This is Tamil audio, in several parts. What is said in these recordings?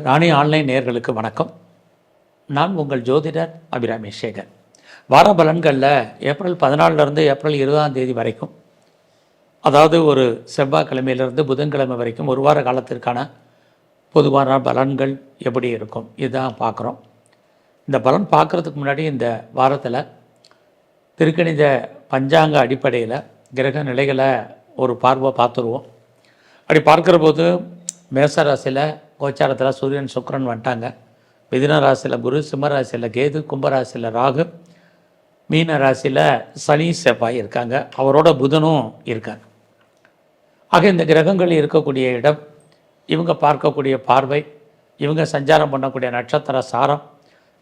ராணி ஆன்லைன் நேயர்களுக்கு வணக்கம். நான் உங்கள் ஜோதிடர் அபிராமி சேகர். வார பலன்களில் ஏப்ரல் 14 ஏப்ரல் 20 வரைக்கும், அதாவது ஒரு செவ்வாய்க்கிழமையிலிருந்து புதன்கிழமை வரைக்கும் ஒரு வார காலத்திற்கான பொதுவான பலன்கள் எப்படி இருக்கும் இதுதான் பார்க்குறோம். இந்த பலன் பார்க்குறதுக்கு முன்னாடி இந்த வாரத்தில் திருக்கணித பஞ்சாங்க அடிப்படையில் கிரக நிலைகளை ஒரு பார்வை பார்த்துருவோம். அப்படி பார்க்குற போது மேச ராசியில் கோச்சாரத்தில் சூரியன் சுக்கிரன் வந்துட்டாங்க. மிதுன ராசியில் குரு, சிம்ம ராசியில் கேது, கும்பராசியில் ராகு, மீன ராசியில் சனி செவ்வாய் இருக்காங்க. அவரோட புதனும் இருக்காங்க. ஆக இந்த கிரகங்கள் இருக்கக்கூடிய இடம், இவங்க பார்க்கக்கூடிய பார்வை, இவங்க சஞ்சாரம் பண்ணக்கூடிய நட்சத்திர சாரம்,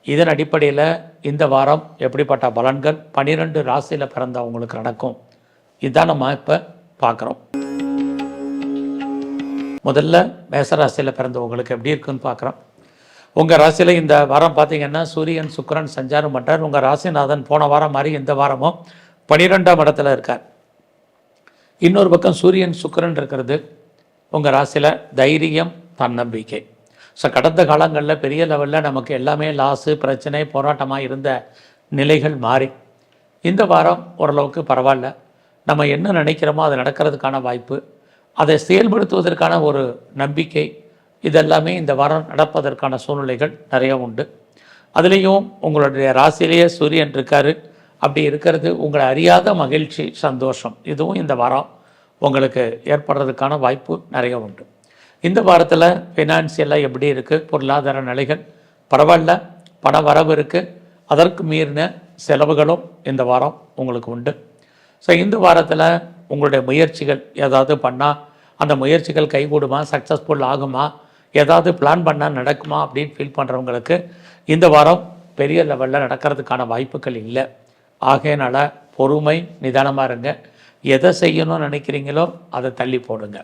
இதன் அடிப்படையில் இந்த வாரம் எப்படிப்பட்ட பலன்கள் 12 ராசியில் பிறந்தவங்களுக்கு நடக்கும் இதுதான் நம்ம இப்போ பார்க்குறோம். முதல்ல மேசராசியில் பிறந்தவங்களுக்கு எப்படி இருக்குன்னு பார்க்குறோம். உங்கள் ராசியில் இந்த வாரம் பார்த்திங்கன்னா சூரியன் சுக்கிரன் சஞ்சாரம் பண்ணுறார். உங்கள் ராசிநாதன் போன வாரம் மாதிரி இந்த வாரமும் 12ஆம் இடத்துல இருக்கார். இன்னொரு பக்கம் சூரியன் சுக்கிரன் இருக்கிறது உங்கள் ராசியில் தைரியம், தன்னம்பிக்கை. ஸோ கடந்த காலங்களில் பெரிய லெவலில் நமக்கு எல்லாமே லாஸு, பிரச்சனை, போராட்டமாக இருந்த நிலைகள் மாறி இந்த வாரம் ஓரளவுக்கு பரவாயில்ல. நம்ம என்ன நினைக்கிறோமோ அது நடக்கிறதுக்கான வாய்ப்பு, அதை செயல்படுத்துவதற்கான ஒரு நம்பிக்கை, இதெல்லாமே இந்த வாரம் நடப்பதற்கான சூழ்நிலைகள் நிறைய உண்டு. அதுலேயும் உங்களுடைய ராசியிலேயே சூரியன் இருக்கார். அப்படி இருக்கிறது உங்களை அறியாத மகிழ்ச்சி, சந்தோஷம், இதுவும் இந்த வாரம் உங்களுக்கு ஏற்படுறதுக்கான வாய்ப்பு நிறைய உண்டு. இந்த வாரத்தில் ஃபினான்சியலாக எப்படி இருக்குது, பொருளாதார நிலைகள் பரவாயில்ல, பண வரவு இருக்குது. அதற்கு மீறின செலவுகளும் இந்த வாரம் உங்களுக்கு உண்டு. ஸோ இந்த வாரத்தில் உங்களுடைய முயற்சிகள் ஏதாவது பண்ணால் அந்த முயற்சிகள் கைகூடுமா, சக்ஸஸ்ஃபுல் ஆகுமா, ஏதாவது பிளான் பண்ணால் நடக்குமா அப்படின்னு ஃபீல் பண்ணுறவங்களுக்கு இந்த வாரம் பெரிய லெவலில் நடக்கிறதுக்கான வாய்ப்புகள் இல்லை. ஆகையினால பொறுமை, நிதானமாக இருங்க. எதை செய்யணும்னு நினைக்கிறீங்களோ அதை தள்ளி போடுங்க.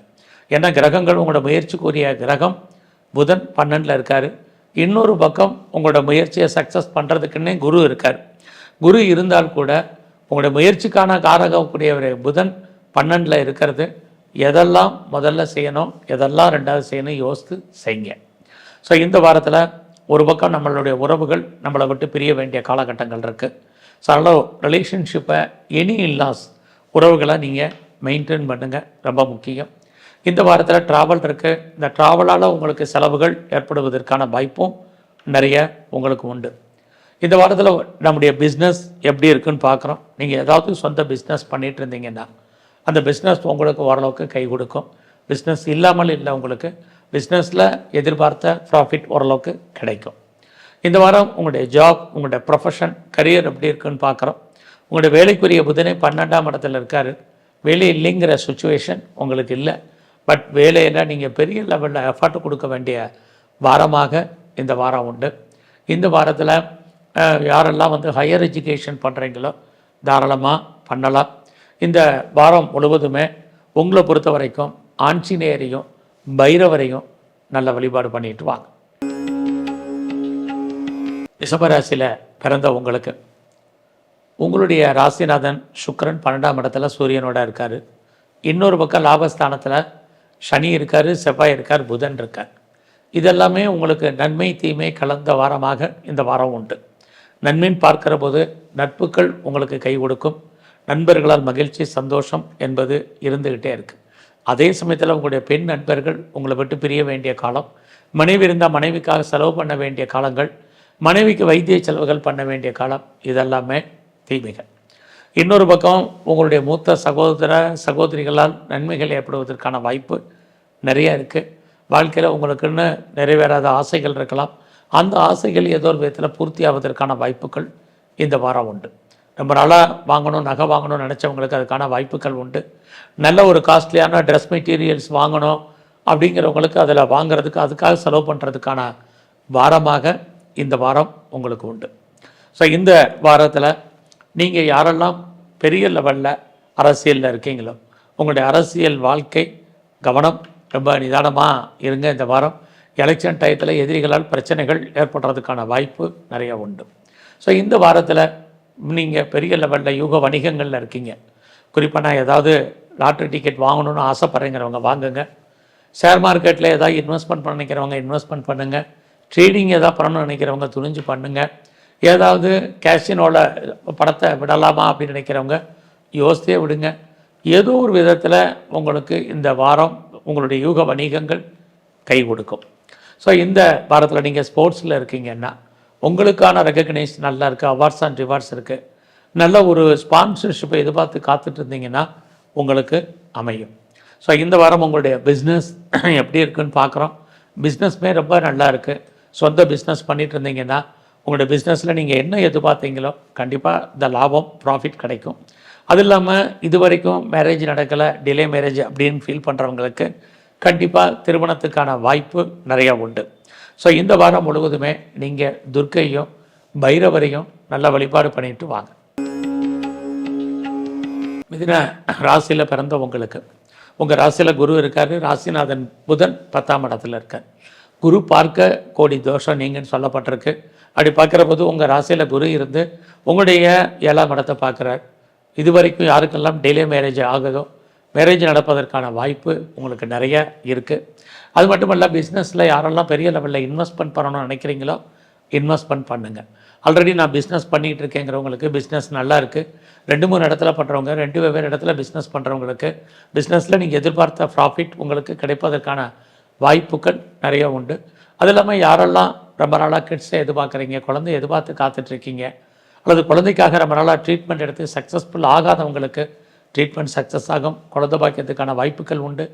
ஏன்னா கிரகங்கள் உங்களோட முயற்சிக்குரிய கிரகம் புதன் 12ல் இருக்கார். இன்னொரு பக்கம் உங்களோட முயற்சியை சக்ஸஸ் பண்ணுறதுக்குன்னே குரு இருக்கார். குரு இருந்தால் கூட உங்களுடைய முயற்சிக்கான காரகக்கூடியவர் புதன் 12ல் இருக்கிறது. எதெல்லாம் முதல்ல செய்யணும், எதெல்லாம் ரெண்டாவது செய்யணும் யோசித்து செய்யுங்க. ஸோ இந்த வாரத்தில் ஒரு பக்கம் நம்மளுடைய உறவுகள் நம்மளை விட்டு பிரிய வேண்டிய காலகட்டங்கள் இருக்குது. ஸோ அதனால் ரிலேஷன்ஷிப்பை, எனி இல்லாஸ் உறவுகளை நீங்கள் மெயின்டைன் பண்ணுங்கள், ரொம்ப முக்கியம். இந்த வாரத்தில் ட்ராவல் இருக்குது. இந்த ட்ராவலால் உங்களுக்கு செலவுகள் ஏற்படுவதற்கான வாய்ப்பும் நிறைய உங்களுக்கு உண்டு. இந்த வாரத்தில் நம்முடைய பிஸ்னஸ் எப்படி இருக்குன்னு பார்க்குறோம். நீங்கள் ஏதாவது சொந்த பிஸ்னஸ் பண்ணிகிட்டு இருந்தீங்கன்னா அந்த பிஸ்னஸ் உங்களுக்கு ஓரளவுக்கு கை கொடுக்கும். பிஸ்னஸ் இல்லாமல் இல்லை, உங்களுக்கு பிஸ்னஸில் எதிர்பார்த்த ப்ராஃபிட் ஓரளவுக்கு கிடைக்கும். இந்த வாரம் உங்களுடைய ஜாப், உங்களுடைய ப்ரொஃபஷன், கரியர் எப்படி இருக்குன்னு பார்க்குறோம். உங்களுடைய வேலைக்குரிய புதனை 12ஆம் இடத்துல இருக்கார். வேலை இல்லைங்கிற சுச்சுவேஷன் உங்களுக்கு இல்லை. பட் வேலையில் நீங்கள் பெரிய லெவலில் எஃபர்ட் கொடுக்க வேண்டிய வாரமாக இந்த வாரம் உண்டு. இந்த வாரத்தில் யாரெல்லாம் ஹையர் எஜுகேஷன் பண்ணுறீங்களோ தாராளமாக பண்ணலாம். இந்த வாரம் முழுவதுமே உங்களை பொறுத்த வரைக்கும் ஆஞ்சநேயரையும் பைரவரையும் நல்ல வழிபாடு பண்ணிட்டு வாங்க. ரிஷபராசியில் பிறந்த உங்களுக்கு உங்களுடைய ராசிநாதன் சுக்கிரன் 12ஆம் இடத்துல சூரியனோட இருக்கார். இன்னொரு பக்கம் லாபஸ்தானத்தில் சனி இருக்கார், செவ்வாய் இருக்கார், புதன் இருக்கார். இதெல்லாமே உங்களுக்கு நன்மை தீமை கலந்த வாரமாக இந்த வாரம் உண்டு. நன்மைன்னு பார்க்கிற போது நட்புகள் உங்களுக்கு கை கொடுக்கும். நண்பர்களால் மகிழ்ச்சி, சந்தோஷம் என்பது இருந்துக்கிட்டே இருக்குது. அதே சமயத்தில் உங்களுடைய பெண் நண்பர்கள் உங்களை விட்டு பிரிய வேண்டிய காலம், மனைவி இருந்தால் மனைவிக்காக செலவு பண்ண வேண்டிய காலங்கள், மனைவிக்கு வைத்திய செலவுகள் பண்ண வேண்டிய காலம், இதெல்லாமே தீமைகள். இன்னொரு பக்கம் உங்களுடைய மூத்த சகோதரிகளால் நன்மைகள் ஏற்படுவதற்கான வாய்ப்பு நிறைய இருக்குது. வாழ்க்கையில் உங்களுக்குன்னு நிறைவேறாத ஆசைகள் இருக்கலாம். அந்த ஆசைகள் ஏதோ ஒரு விதத்தில் பூர்த்தி ஆவதற்கான வாய்ப்புகள் இந்த வாரம் உண்டு. ரொம்ப நாளாக வாங்கணும், நகை வாங்கணும்னு நினச்சவங்களுக்கு அதுக்கான வாய்ப்புகள் உண்டு. நல்ல ஒரு காஸ்ட்லியான ட்ரெஸ் மெட்டீரியல்ஸ் வாங்கணும் அப்படிங்கிறவங்களுக்கு அதில் வாங்கிறதுக்கு, அதுக்காக செலவு பண்ணுறதுக்கான வாரமாக இந்த வாரம் உங்களுக்கு உண்டு. ஸோ இந்த வாரத்தில் நீங்கள் யாரெல்லாம் பெரிய லெவலில் அரசியலில் இருக்கீங்களோ உங்களுடைய அரசியல் வாழ்க்கை கவனம், ரொம்ப நிதானமாக இருங்க. இந்த வாரம் எலெக்ஷன் டயத்தில் எதிரிகளால் பிரச்சனைகள் ஏற்படுறதுக்கான வாய்ப்பு நிறைய உண்டு. ஸோ இந்த வாரத்தில் நீங்கள் பெரிய லெவலில் யூக வணிகங்களில் இருக்கீங்க. குறிப்பாக நான் ஏதாவது லாட்ரி டிக்கெட் வாங்கணும்னு ஆசைப்படுறேங்கிறவங்க வாங்குங்க. ஷேர் மார்க்கெட்டில் ஏதாவது இன்வெஸ்ட்மெண்ட் பண்ண நினைக்கிறவங்க இன்வெஸ்ட்மெண்ட் பண்ணுங்கள். ட்ரேடிங் ஏதாவது பண்ணணும்னு நினைக்கிறவங்க துணிஞ்சு பண்ணுங்கள். ஏதாவது கேஷினோட படத்தை விடலாமா அப்படின்னு நினைக்கிறவங்க யோசித்தே விடுங்க. ஏதோ ஒரு விதத்தில் உங்களுக்கு இந்த வாரம் உங்களுடைய யூக வணிகங்கள் கை கொடுக்கும். ஸோ இந்த வாரத்தில் நீங்கள் ஸ்போர்ட்ஸில் இருக்கீங்கன்னா உங்களுக்கான ரெகக்னைஸ் நல்லா இருக்குது, அவார்ட்ஸ் அண்ட் ரிவார்ட்ஸ் இருக்குது. நல்ல ஒரு ஸ்பான்சர்ஷிப்பை எதிர்பார்த்து காத்துட்டு இருந்தீங்கன்னா உங்களுக்கு அமையும். ஸோ இந்த வாரம் உங்களுடைய பிஸ்னஸ் எப்படி இருக்குன்னு பார்க்குறோம். பிஸ்னஸ்மே ரொம்ப நல்லா இருக்குது. சொந்த பிஸ்னஸ் பண்ணிகிட்டு இருந்தீங்கன்னா உங்களுடைய பிஸ்னஸில் நீங்கள் என்ன எதிர்பார்த்தீங்களோ கண்டிப்பாக இந்த லாபம் ப்ராஃபிட் கிடைக்கும். அது இல்லாமல் இது வரைக்கும் மேரேஜ் நடக்கலை, டிலே மேரேஜ் அப்படின்னு ஃபீல் பண்ணுறவங்களுக்கு கண்டிப்பாக திருமணத்துக்கான வாய்ப்பு நிறையா உண்டு. ஸோ இந்த வாரம் முழுவதுமே நீங்கள் துர்க்கையும் பைரவரையும் நல்ல வழிபாடு பண்ணிட்டு வாங்க. மிதுன ராசியில் பிறந்த உங்களுக்கு உங்கள் ராசியில் குரு இருக்கார். ராசிநாதன் புதன் 10ஆம் இடத்துல இருக்கார். குரு பார்க்க கோடி தோஷம் நீங்கன்னு சொல்லப்பட்டிருக்கு. அப்படி பார்க்குற போது உங்கள் ராசியில் குரு இருந்து உங்களுடைய 7ஆம் இடத்தை பார்க்குறார். இது வரைக்கும் யாருக்கெல்லாம் டிலே மேரேஜ் ஆகுதோ மேரேஜ் நடப்பதற்கான வாய்ப்பு உங்களுக்கு நிறைய இருக்குது. அது மட்டும் இல்லை, பிஸ்னஸில் யாரெல்லாம் பெரிய லெவலில் இன்வெஸ்ட்மெண்ட் பண்ணணும்னு நினைக்கிறீங்களோ இன்வெஸ்ட்மெண்ட் பண்ணுங்கள். ஆல்ரெடி நான் பிஸ்னஸ் பண்ணிகிட்டு இருக்கேங்கிறவங்களுக்கு பிஸ்னஸ் நல்லா இருக்குது. 2-3 இடத்துல பண்ணுறவங்க, 2 வெவ்வேறு இடத்துல பிஸ்னஸ் பண்ணுறவங்களுக்கு பிஸ்னஸில் நீங்கள் எதிர்பார்த்த ப்ராஃபிட் உங்களுக்கு கிடைப்பதற்கான வாய்ப்புகள் நிறைய உண்டு. அது இல்லாமல் யாரெல்லாம் ரொம்ப நாளாக கிட்ஸை எதிர்பார்க்குறீங்க, குழந்தைய எதிர்பார்த்து காத்துட்ருக்கீங்க, அல்லது குழந்தைக்காக ரொம்ப நாளாக ட்ரீட்மெண்ட் எடுத்து சக்ஸஸ்ஃபுல் ஆகாதவங்களுக்கு ட்ரீட்மெண்ட் சக்ஸஸ் ஆகும். குழந்தை பாக்கியத்துக்கான வாய்ப்புகள் உண்டு.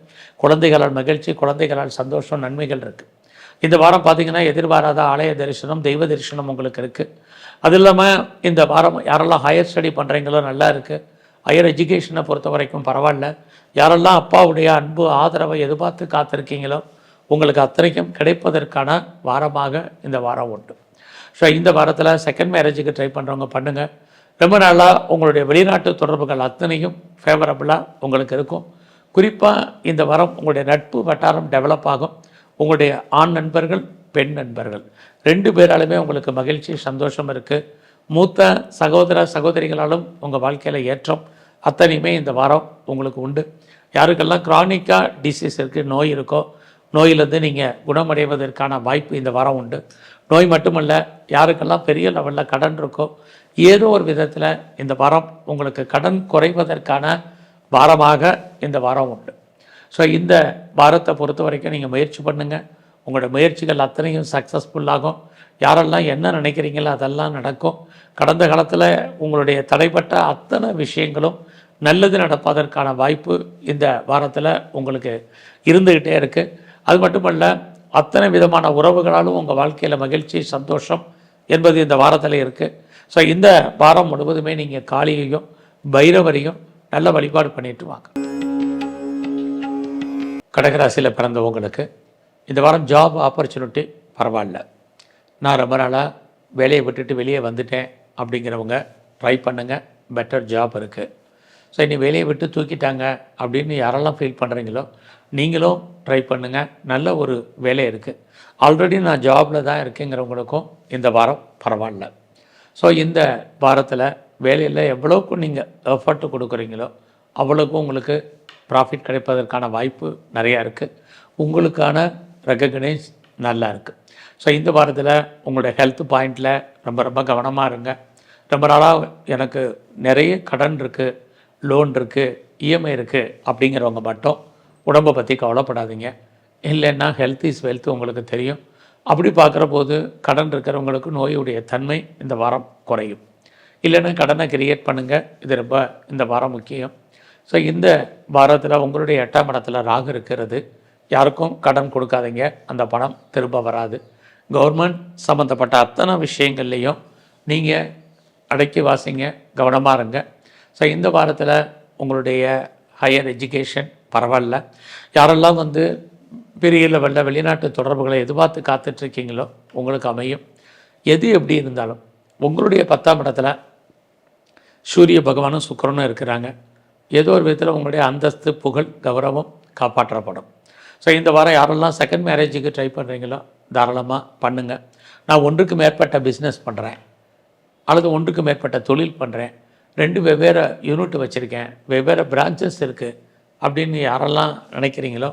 குழந்தைகளால் மகிழ்ச்சி, குழந்தைகளால் சந்தோஷம், நன்மைகள் இருக்குது. இந்த வாரம் பார்த்திங்கன்னா எதிர்பாராத ஆலய தரிசனம், தெய்வ தரிசனம் உங்களுக்கு இருக்குது. அது இல்லாமல் இந்த வாரம் யாரெல்லாம் ஹையர் ஸ்டடி பண்ணுறீங்களோ நல்லா இருக்குது. ஹையர் எஜுகேஷனை பொறுத்த வரைக்கும் பரவாயில்ல. யாரெல்லாம் அப்பாவுடைய அன்பு ஆதரவை எதிர்பார்த்து காத்திருக்கீங்களோ உங்களுக்கு அத்தனைக்கும் கிடைப்பதற்கான வாரமாக இந்த வாரம் உண்டு. ஸோ இந்த வாரத்தில் செகண்ட் மேரேஜுக்கு ட்ரை பண்ணுறவங்க பண்ணுங்கள். ரொம்ப நாளாக உங்களுடைய வெளிநாட்டு தொடர்புகள் அத்தனையும் ஃபேவரபுளாக உங்களுக்கு இருக்கும். குறிப்பாக இந்த வாரம் உங்களுடைய நட்பு வட்டாரம் டெவலப் ஆகும். உங்களுடைய ஆண் நண்பர்கள், பெண் நண்பர்கள் 2 பேராலுமே உங்களுக்கு மகிழ்ச்சி, சந்தோஷம் இருக்குது. மூத்த சகோதர சகோதரிகளாலும் உங்கள் வாழ்க்கையில் ஏற்றம் அத்தனையுமே இந்த வாரம் உங்களுக்கு உண்டு. யாருக்கெல்லாம் க்ரானிக்காக டிசீஸ் இருக்குது, நோய் இருக்கோ, நோயிலேருந்து நீங்கள் குணமடைவதற்கான வாய்ப்பு இந்த வாரம் உண்டு. நோய் மட்டுமல்ல, யாருக்கெல்லாம் பெரிய லெவலில் கடன் இருக்கோ ஏதோ ஒரு விதத்தில் இந்த வாரம் உங்களுக்கு கடன் குறைவதற்கான வாரமாக இந்த வாரம் உண்டு. ஸோ இந்த வாரத்தை பொறுத்த வரைக்கும் நீங்கள் முயற்சி பண்ணுங்கள். உங்களோட முயற்சிகள் அத்தனையும் சக்ஸஸ்ஃபுல்லாகும். யாரெல்லாம் என்ன நினைக்கிறீங்களோ அதெல்லாம் நடக்கும். கடந்த காலத்தில் உங்களுடைய தடைப்பட்ட அத்தனை விஷயங்களும் நல்லது நடப்பதற்கான வாய்ப்பு இந்த வாரத்தில் உங்களுக்கு இருந்துக்கிட்டே இருக்குது. அது மட்டுமல்ல, அத்தனை விதமான உறவுகளாலும் உங்கள் வாழ்க்கையில் மகிழ்ச்சி, சந்தோஷம் என்பது இந்த வாரத்தில் இருக்குது. ஸோ இந்த வாரம் முழுவதுமே நீங்கள் காளியையும் பைரவரையும் நல்ல வழிபாடு பண்ணிட்டு வாங்க. கடகராசியில் பிறந்தவங்களுக்கு இந்த வாரம் ஜாப் ஆப்பர்ச்சுனிட்டி பரவாயில்ல. நான் ரொம்ப நாளாக வேலையை விட்டுட்டு வெளியே வந்துட்டேன் அப்படிங்கிறவங்க ட்ரை பண்ணுங்கள். பெட்டர் ஜாப் இருக்குது. ஸோ இனி வேலையை விட்டு தூக்கிட்டாங்க அப்படின்னு யாரெல்லாம் ஃபீல் பண்ணுறீங்களோ நீங்களும் ட்ரை பண்ணுங்கள். நல்ல ஒரு வேலை இருக்குது. ஆல்ரெடி நான் ஜாபில் தான் இருக்கேங்கிறவங்களுக்கும் இந்த வாரம் பரவாயில்ல. ஸோ இந்த வாரத்தில் வேலையில் எவ்வளோக்கு நீங்கள் எஃபர்ட் கொடுக்குறீங்களோ அவ்வளோக்கும் உங்களுக்கு ப்ராஃபிட் கிடைப்பதற்கான வாய்ப்பு நிறையா இருக்குது. உங்களுக்கான ரெகக்னைஸ் நல்லா இருக்குது. ஸோ இந்த வாரத்தில் உங்களுடைய ஹெல்த் பாயிண்டில் ரொம்ப கவனமாக இருங்க. ரொம்ப நாளாக எனக்கு நிறைய கடன் இருக்குது, லோன் இருக்குது, இஎம்ஐ இருக்குது அப்படிங்கிறவங்க மட்டும் உடம்பை பற்றி கவலைப்படாதீங்க. இல்லைன்னா ஹெல்த் இஸ் வெல்த் உங்களுக்கு தெரியும். அப்படி பார்க்குற போது கடன் இருக்கிறவங்களுக்கு நோயுடைய தன்மை இந்த வாரம் குறையும். இல்லைன்னா கடனை கிரியேட் பண்ணுங்கள். இது ரொம்ப இந்த வாரம் முக்கியம். ஸோ இந்த வாரத்தில் உங்களுடைய 8ஆம் இடத்துல ராகு இருக்கிறது. யாருக்கும் கடன் கொடுக்காதீங்க, அந்த பணம் திரும்ப வராது. கவர்மெண்ட் சம்மந்தப்பட்ட அத்தனை விஷயங்கள்லேயும் நீங்கள் அடக்கி வாசிங்க, கவனமாக இருங்க. ஸோ இந்த வாரத்தில் உங்களுடைய ஹையர் எஜுகேஷன் பரவாயில்ல. யாரெல்லாம் பெரிய லெவலில் வெளிநாட்டு தொடர்புகளை எதிர்பார்த்து காத்துட்ருக்கீங்களோ உங்களுக்கு அமையும். எது எப்படி இருந்தாலும் உங்களுடைய 10ஆம் இடத்துல சூரிய பகவானும் சுக்கிரனும் இருக்கிறாங்க. ஏதோ ஒரு விதத்தில் உங்களுடைய அந்தஸ்து, புகழ், கௌரவம் காப்பாற்றப்படும். ஸோ இந்த வாரம் யாரெல்லாம் செகண்ட் மேரேஜுக்கு ட்ரை பண்ணுறீங்களோ தாராளமாக பண்ணுங்கள். நான் ஒன்றுக்கு மேற்பட்ட பிஸ்னஸ் பண்ணுறேன் அல்லது ஒன்றுக்கு மேற்பட்ட தொழில் பண்ணுறேன், 2 வெவ்வேறு யூனிட் வச்சுருக்கேன், வெவ்வேறு பிரான்ச்சஸ் இருக்குது அப்படின்னு யாரெல்லாம் நினைக்கிறீங்களோ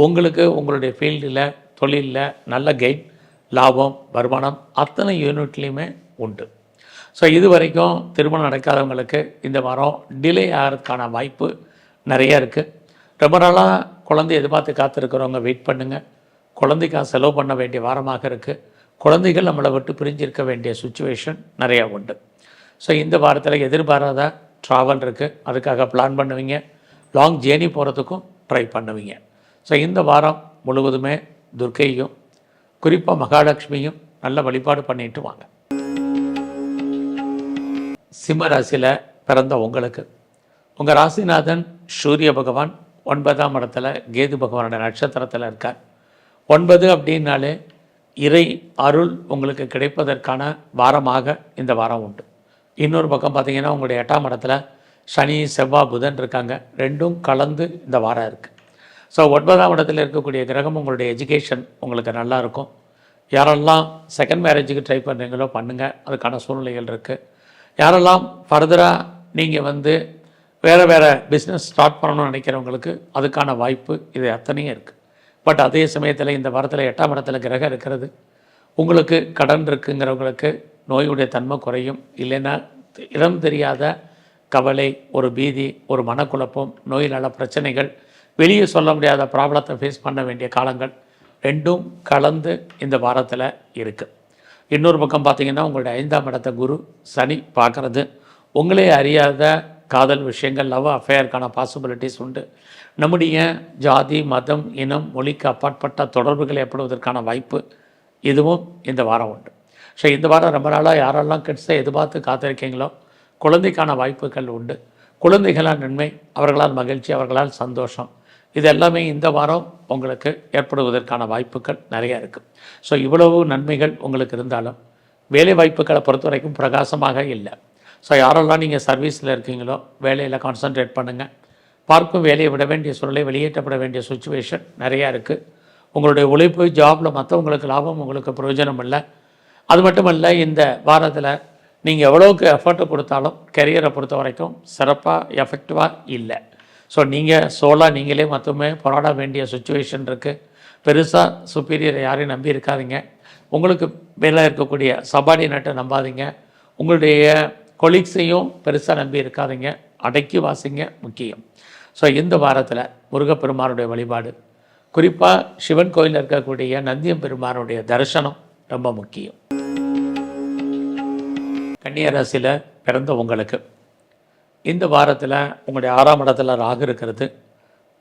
உங்களுக்கு உங்களுடைய ஃபீல்டில் தொழிலில் நல்ல கெயின், லாபம், வருமானம் அத்தனை யூனிட்லேயுமே உண்டு. ஸோ இது வரைக்கும் திருமணம் நடக்காதவங்களுக்கு இந்த வாரம் டிலே ஆகிறதுக்கான வாய்ப்பு நிறைய இருக்குது. ரொம்ப நாளாக குழந்தை எதிர்பார்த்து காத்திருக்கிறவங்க வெயிட் பண்ணுங்கள். குழந்தைக்காக செலவு பண்ண வேண்டிய வாரமாக இருக்குது. குழந்தைகள் நம்மளை விட்டு பிரிஞ்சிருக்க வேண்டிய சுச்சுவேஷன் நிறையா உண்டு. ஸோ இந்த வாரத்தில் எதிர்பாராத ட்ராவல் இருக்குது, அதுக்காக பிளான் பண்ணுவீங்க. லாங் ஜேர்னி போகிறதுக்கும் ட்ரை பண்ணுவீங்க. ஸோ இந்த வாரம் முழுவதுமே துர்க்கையும் குறிப்பாக மகாலட்சுமியும் நல்ல வழிபாடு பண்ணிட்டு வாங்க. சிம்ம ராசியில் பிறந்த உங்களுக்கு உங்கள் ராசிநாதன் சூரிய பகவான் 9ஆம் இடத்துல கேது பகவானோட நட்சத்திரத்தில் இருக்கார். 9 அப்படின்னாலே இறை அருள் உங்களுக்கு கிடைப்பதற்கான வாரமாக இந்த வாரம் உண்டு. இன்னொரு பக்கம் பார்த்திங்கன்னா உங்களுடைய 8ஆம் இடத்துல சனி, செவ்வாய், புதன் இருக்காங்க. ரெண்டும் கலந்து இந்த வாரம் இருக்குது. ஸோ 9ஆம் இடத்துல இருக்கக்கூடிய கிரகம் உங்களுடைய எஜுகேஷன் உங்களுக்கு நல்லா இருக்கும். யாரெல்லாம் செகண்ட் மேரேஜுக்கு ட்ரை பண்ணுறீங்களோ பண்ணுங்கள், அதுக்கான சூழ்நிலைகள் இருக்குது. யாரெல்லாம் ஃபர்தராக நீங்கள் வேறு பிஸ்னஸ் ஸ்டார்ட் பண்ணணும்னு நினைக்கிறவங்களுக்கு அதுக்கான வாய்ப்பு இது அத்தனையும் இருக்குது. பட் அதே சமயத்தில் இந்த வாரத்தில் 8ஆம் இடத்துல கிரகம் இருக்கிறது. உங்களுக்கு கடன் இருக்குங்கிறவங்களுக்கு நோயுடைய தன்மை குறையும். இல்லைன்னா இடம் தெரியாத கவலை, ஒரு பீதி, ஒரு மனக்குழப்பம், நோய் நல பிரச்சனைகள், வெளியே சொல்ல முடியாத ப்ராப்ளத்தை ஃபேஸ் பண்ண வேண்டிய காலங்கள் ரெண்டும் கலந்து இந்த வாரத்தில் இருக்குது. இன்னொரு பக்கம் பார்த்திங்கன்னா உங்களுடைய 5ஆம் இடத்த குரு சனி பார்க்குறது உங்களே அறியாத காதல் விஷயங்கள், லவ் அஃபேருக்கான பாசிபிலிட்டிஸ் உண்டு. நம்முடைய ஜாதி, மதம், இனம், மொழிக்கு அப்பாற்பட்ட தொடர்புகள் ஏற்படுவதற்கான வாய்ப்பு இதுவும் இந்த வாரம் உண்டு. ஸோ இந்த வாரம் ரொம்ப நாளாக யாரெல்லாம் கிட்ஸை எதிர்பார்த்து காத்திருக்கீங்களோ குழந்தைக்கான வாய்ப்புகள் உண்டு. குழந்தைகளால் நன்மை, அவர்களால் மகிழ்ச்சி, அவர்களால் சந்தோஷம், இது எல்லாமே இந்த வாரம் உங்களுக்கு ஏற்படுவதற்கான வாய்ப்புகள் நிறையா இருக்குது. ஸோ இவ்வளவு நன்மைகள் உங்களுக்கு இருந்தாலும் வேலை வாய்ப்புகளை பொறுத்த வரைக்கும் பிரகாசமாக இல்லை. ஸோ யாரெல்லாம் நீங்கள் சர்வீஸில் இருக்கீங்களோ வேலையில் கான்சன்ட்ரேட் பண்ணுங்கள். பார்க்கும் வேலையை விட வேண்டிய சூழலை, வெளியேற்றப்பட வேண்டிய சுச்சுவேஷன் நிறையா இருக்குது. உங்களுடைய உழைப்பு, ஜாபில் மற்றவங்களுக்கு லாபம், உங்களுக்கு பிரயோஜனம் இல்லை. அது மட்டும் இல்லை, இந்த வாரத்தில் நீங்கள் எவ்வளோக்கு எஃபர்ட்டு கொடுத்தாலும் கெரியரை பொறுத்த வரைக்கும் சிறப்பாக எஃபெக்டிவாக இல்லை. ஸோ நீங்கள் சோலாக நீங்களே மொத்தமே போராட வேண்டிய சுச்சுவேஷன் இருக்குது. பெருசாக சுப்பீரியர் யாரையும் நம்பி இருக்காதிங்க. உங்களுக்கு மேலே இருக்கக்கூடிய சபார்டினேட்டை நம்பாதீங்க. உங்களுடைய கொலீக்ஸையும் பெருசாக நம்பி இருக்காதிங்க. அடக்கி வாசிங்க முக்கியம். ஸோ இந்த வாரத்தில் முருகப்பெருமானுடைய வழிபாடு, குறிப்பாக சிவன் கோயிலில் இருக்கக்கூடிய நந்தியம் பெருமானுடைய தரிசனம் ரொம்ப முக்கியம். கன்னியா ராசியில் பிறந்த உங்களுக்கு இந்த வாரத்தில் உங்களுடைய 6ஆம் இடத்துல ராகு இருக்கிறது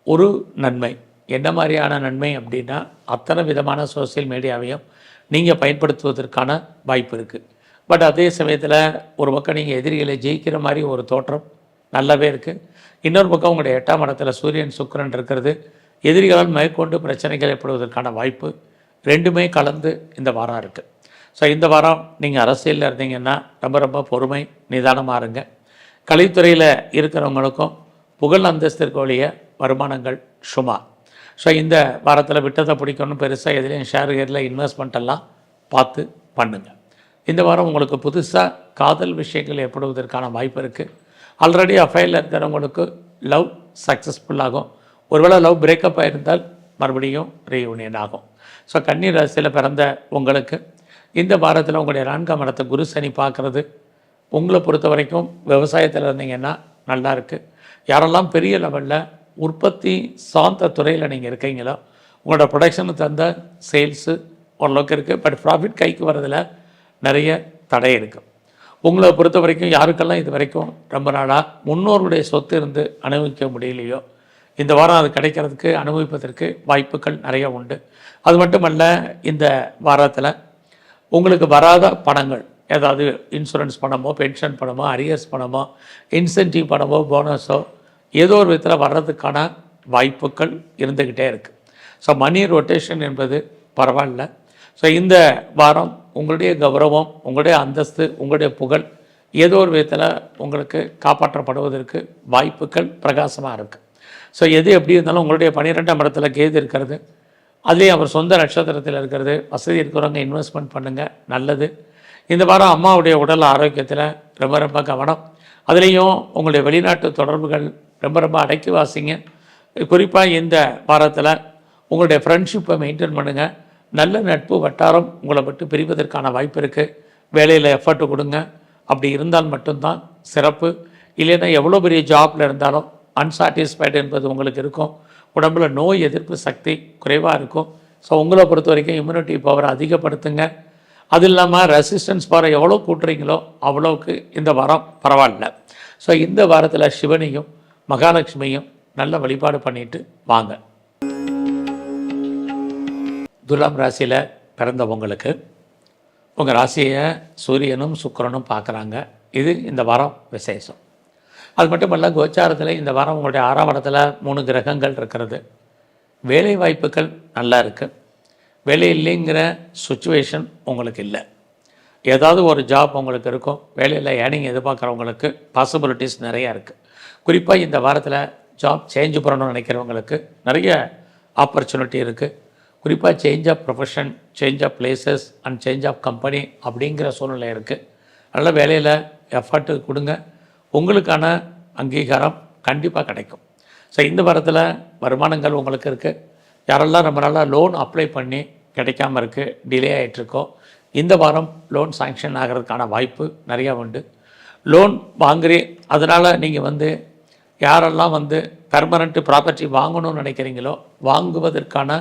ஒரு நன்மை. என்ன மாதிரியான நன்மை அப்படின்னா, அத்தனை விதமான சோசியல் மீடியாவையும் நீங்கள் பயன்படுத்துவதற்கான வாய்ப்பு இருக்குது. பட் அதே சமயத்தில் ஒரு பக்கம் நீங்கள் எதிரிகளை ஜெயிக்கிற மாதிரி ஒரு தோற்றம் நல்லாவே இருக்குது. இன்னொரு பக்கம் உங்களுடைய 8ஆம் இடத்துல சூரியன், சுக்கிரன் இருக்கிறது எதிரிகளால் மேற்கொண்டு பிரச்சனைகள் ஏற்படுவதற்கான வாய்ப்பு ரெண்டுமே கலந்து இந்த வாரம் இருக்குது. ஸோ இந்த வாரம் நீங்கள் அரசியலில் இருந்தீங்கன்னா ரொம்ப பொறுமை, நிதானமாக இருங்க. கலைத்துறையில் இருக்கிறவங்களுக்கும் புகழ் அந்தஸ்திற்குரிய வருமானங்கள் சுமார். ஸோ இந்த வாரத்தில் விட்டதை பிடிக்கணும், பெருசாக எதுலேயும் ஷேர் இன்வெஸ்ட்மெண்ட்டெல்லாம் பார்த்து பண்ணுங்கள். இந்த வாரம் உங்களுக்கு புதுசாக காதல் விஷயங்கள் ஏற்படுவதற்கான வாய்ப்பு இருக்குது. ஆல்ரெடி அஃபைரில் இருக்கிறவங்களுக்கு லவ் சக்ஸஸ்ஃபுல்லாகும். ஒருவேளை லவ் பிரேக்கப் ஆகிருந்தால் மறுபடியும் ரீயூனியன் ஆகும். ஸோ கன்னி ராசியில் பிறந்த உங்களுக்கு இந்த வாரத்தில் உங்களுடைய 4ஆம் இடத்தை குரு சனி பார்க்குறது உங்களை பொறுத்த வரைக்கும் விவசாயத்தில் இருந்தீங்கன்னா நல்லா இருக்குது. யாரெல்லாம் பெரிய லெவலில் உற்பத்தி சார்ந்த துறையில் நீங்கள் இருக்கீங்களோ உங்களோட ப்ரொடக்ஷனுக்கு தந்த சேல்ஸு ஓரளவுக்கு இருக்குது. பட் ப்ராஃபிட் கைக்கு வரதில் நிறைய தடை இருக்குது. உங்களை பொறுத்த வரைக்கும் யாருக்கெல்லாம் இது வரைக்கும் ரொம்ப நாளாக முன்னோர்களுடைய சொத்து இருந்து அனுபவிக்க முடியலையோ இந்த வாரம் அது கிடைக்கிறதுக்கு, அனுபவிப்பதற்கு வாய்ப்புகள் நிறைய உண்டு. அது மட்டுமல்ல, இந்த வாரத்தில் உங்களுக்கு வராத பணங்கள், ஏதாவது இன்சூரன்ஸ் பணமோ, பென்ஷன் பணமோ, அரியர்ஸ் பணமோ, இன்சென்டிவ் பணமோ, போனஸோ ஏதோ ஒரு விதத்தில் வர்றதுக்கான வாய்ப்புகள் இருந்துக்கிட்டே இருக்குது. ஸோ மணி ரொட்டேஷன் என்பது பரவாயில்ல. ஸோ இந்த வாரம் உங்களுடைய கௌரவம், உங்களுடைய அந்தஸ்து, உங்களுடைய புகழ் ஏதோ ஒரு விதத்தில் உங்களுக்கு காப்பாற்றப்படுவதற்கு வாய்ப்புகள் பிரகாசமாக இருக்குது. ஸோ எது எப்படி இருந்தாலும் உங்களுடைய 12ஆம் இடத்துல கேது இருக்கிறது, அதுலேயும் அவர் சொந்த நட்சத்திரத்தில் இருக்கிறது, வசதி இருக்கிறவங்க இன்வெஸ்ட்மெண்ட் பண்ணுங்கள், நல்லது. இந்த வாரம் அம்மாவுடைய உடல் ஆரோக்கியத்தில் ரொம்ப கவனம். அதுலேயும் உங்களுடைய வெளிநாட்டு தொடர்புகள் ரொம்ப அடக்கி வாசிங்க. குறிப்பாக இந்த வாரத்தில் உங்களுடைய ஃப்ரெண்ட்ஷிப்பை மெயின்டைன் பண்ணுங்கள். நல்ல நட்பு வட்டாரம் உங்களை விட்டு பிரிவதற்கான வாய்ப்பு இருக்குது. வேலையில் எஃபர்ட்டு கொடுங்க. அப்படி இருந்தால் மட்டும்தான் சிறப்பு. இல்லைன்னா எவ்வளோ பெரிய ஜாப்பில் இருந்தாலும் அன்சாட்டிஸ்ஃபைடு என்பது உங்களுக்கு இருக்கும். உடம்புல நோய் எதிர்ப்பு சக்தி குறைவாக இருக்கும். ஸோ உங்களை பொறுத்த வரைக்கும் இம்யூனிட்டி பவரை அதிகப்படுத்துங்க. அது இல்லாமல் ரெசிஸ்டன்ஸ் பவரை எவ்வளோ கூட்டுறீங்களோ அவ்வளோக்கு இந்த வாரம் பரவாயில்ல. ஸோ இந்த வாரத்தில் சிவனையும் மகாலட்சுமியும் நல்ல வழிபாடு பண்ணிட்டு வாங்க. துலாம் ராசியில் பிறந்தவங்களுக்கு உங்கள் ராசியை சூரியனும் சுக்கிரனும் பார்க்குறாங்க. இது இந்த வாரம் விசேஷம். அது மட்டும் இல்லை, கோச்சாரத்தில் இந்த வாரம் உங்களுடைய 6ஆம் இடத்துல 3 கிரகங்கள் இருக்கிறது. வேலை வாய்ப்புகள் நல்லா இருக்குது. வேலை இல்லைங்கிற சுச்சுவேஷன் உங்களுக்கு இல்லை. ஏதாவது ஒரு ஜாப் உங்களுக்கு இருக்கும். வேலையில் ஏர்னிங் எதிர்பார்க்குறவங்களுக்கு பாசிபிலிட்டிஸ் நிறையா இருக்குது. குறிப்பாக இந்த வாரத்தில் ஜாப் சேஞ்ச் பண்ணணும்னு நினைக்கிறவங்களுக்கு நிறைய ஆப்பர்ச்சுனிட்டி இருக்குது. குறிப்பாக change of profession, change of places and change of company அப்படிங்கிற சூழ்நிலை இருக்குது. அதனால் வேலையில் எஃபர்ட்டு கொடுங்க. உங்களுக்கான அங்கீகாரம் கண்டிப்பாக கிடைக்கும். ஸோ இந்த வாரத்தில் வருமானங்கள் உங்களுக்கு இருக்குது. யாரெல்லாம் ரொம்ப நாளாக லோன் அப்ளை பண்ணி கிடைக்காமல் இருக்குது, டிலே ஆகிட்டுருக்கோ, இந்த வாரம் லோன் சாங்ஷன் ஆகிறதுக்கான வாய்ப்பு நிறையா உண்டு. லோன் வாங்குறீ, அதனால் நீங்கள் யாரெல்லாம் பெர்மனண்ட்டு ப்ராப்பர்ட்டி வாங்கணும்னு நினைக்கிறீங்களோ வாங்குவதற்கான